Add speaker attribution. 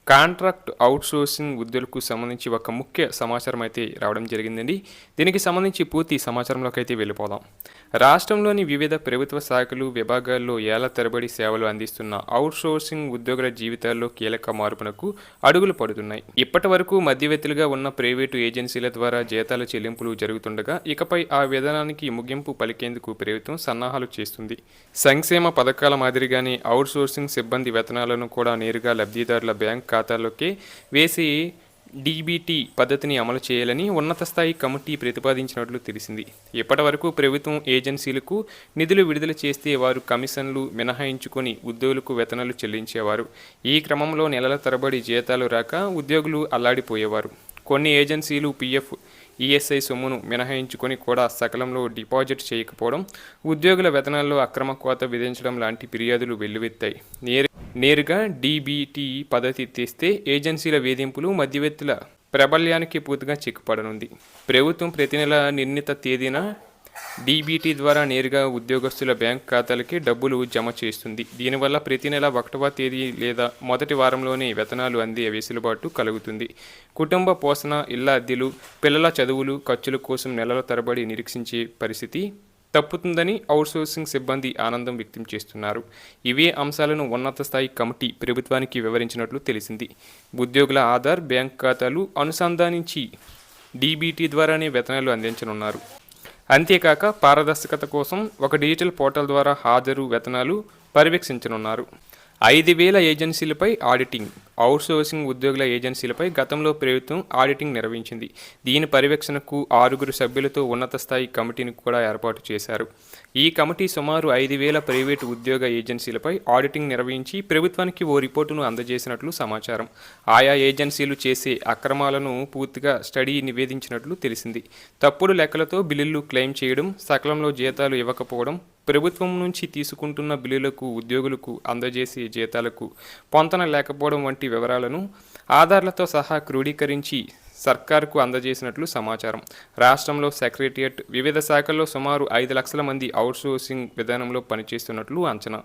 Speaker 1: Contract outsourcing ఉద్యోగులకు సంబంధించి ఒక ముఖ్య సమాచారం అయితే రావడం జరిగిందండి. దీనికి సంబంధించి పూర్తి సమాచారంలోకైతే వెళ్ళిపోదాం. రాష్ట్రంలోని వివిధ ప్రభుత్వ శాఖలు, విభాగాల్లో ఏళ్ల తరబడి సేవలు అందిస్తున్న అవుట్‌సోర్సింగ్ ఉద్యోగుల జీవితాల్లో కీలక మార్పునకు అడుగులు పడుతున్నాయి. ఇప్పటివరకు మధ్యవర్తులుగా ఉన్న ప్రైవేటు ఏజెన్సీల ద్వారా జీతాల చెల్లింపులు జరుగుతుండగా, ఇకపై ఆ విధానానికి ముగింపు పలికేందుకు ప్రభుత్వం సన్నాహాలు చేస్తుంది. సంక్షేమ పథకాల మాదిరిగానే అవుట్‌సోర్సింగ్ సిబ్బంది వేతనాలను కూడా నేరుగా లబ్ధిదారుల బ్యాంక్ ఖాతాల్లోకే వేసి డీబీటీ పద్ధతిని అమలు చేయాలని ఉన్నత స్థాయి కమిటీ ప్రతిపాదించినట్లు తెలిసింది. ఇప్పటివరకు ప్రభుత్వం ఏజెన్సీలకు నిధులు విడుదల చేస్తే వారు కమిషన్లు మినహాయించుకొని ఉద్యోగులకు వేతనాలు చెల్లించేవారు. ఈ క్రమంలో నెలల తరబడి జీతాలు రాక ఉద్యోగులు అల్లాడిపోయేవారు. కొన్ని ఏజెన్సీలు పీఎఫ్, ఈఎస్ఐ సొమ్మును మినహాయించుకొని కూడా సకాలంలో డిపాజిట్ చేయకపోవడం, ఉద్యోగుల వేతనాల్లో అక్రమ కోత విధించడం లాంటి ఫిర్యాదులు వెల్లువెత్తాయి. నేరుగా డీబీటీ పద్ధతి తెస్తే ఏజెన్సీల వేధింపులు, మధ్యవర్తుల ప్రాబల్యానికి పూర్తిగా చిక్కుపడనుంది. ప్రభుత్వం ప్రతి నెల నిర్ణీత తేదీన డీబీటీ ద్వారా నేరుగా ఉద్యోగస్తుల బ్యాంక్ ఖాతాలకి డబ్బులు జమ చేస్తుంది. దీనివల్ల ప్రతి నెల 1వ తేదీ లేదా మొదటి వారంలోనే వేతనాలు అందే వెసులుబాటు కలుగుతుంది. కుటుంబ పోషణ, ఇళ్ల అద్దెలు, పిల్లల చదువులు ఖర్చుల కోసం నెలల తరబడి నిరీక్షించే పరిస్థితి తప్పుతుందని అవుట్సోర్సింగ్ సిబ్బంది ఆనందం వ్యక్తం చేస్తున్నారు. ఇవే అంశాలను ఉన్నత స్థాయి కమిటీ ప్రభుత్వానికి వివరించినట్లు తెలిసింది. ఉద్యోగుల ఆధార్, బ్యాంక్ ఖాతాలు అనుసంధానించి డీబీటీ ద్వారానే వేతనాలు అందించనున్నారు. అంతేకాక పారదర్శకత కోసం ఒక డిజిటల్ పోర్టల్ ద్వారా హాజరు, వేతనాలు పర్యవేక్షించనున్నారు. 5,000 ఏజెన్సీలపై ఆడిటింగ్. అవుట్సోర్సింగ్ ఉద్యోగుల ఏజెన్సీలపై గతంలో ప్రభుత్వం ఆడిటింగ్ నిర్వహించింది. దీని పర్యవేక్షణకు 6 సభ్యులతో ఉన్నత స్థాయి కమిటీని కూడా ఏర్పాటు చేశారు. ఈ కమిటీ సుమారు 5,000 ప్రైవేటు ఉద్యోగ ఏజెన్సీలపై ఆడిటింగ్ నిర్వహించి ప్రభుత్వానికి ఓ రిపోర్టును అందజేసినట్లు సమాచారం. ఆయా ఏజెన్సీలు చేసే అక్రమాలను పూర్తిగా స్టడీ నివేదించినట్లు తెలిసింది. తప్పుడు లెక్కలతో బిల్లులు క్లెయిమ్ చేయడం, సకాలంలో జీతాలు ఇవ్వకపోవడం, ప్రభుత్వం నుంచి తీసుకుంటున్న బిల్లులకు ఉద్యోగులకు అందజేసే జీతాలకు పొంతన లేకపోవడం వంటి వివరాలను ఆధారాలతో సహా క్రోడీకరించి సర్కారుకు అందజేసినట్లు సమాచారం. రాష్ట్రంలో సెక్రటేరియట్, వివిధ శాఖల్లో సుమారు 5 లక్షల మంది అవుట్సోర్సింగ్ విధానంలో పనిచేస్తున్నట్లు అంచనా.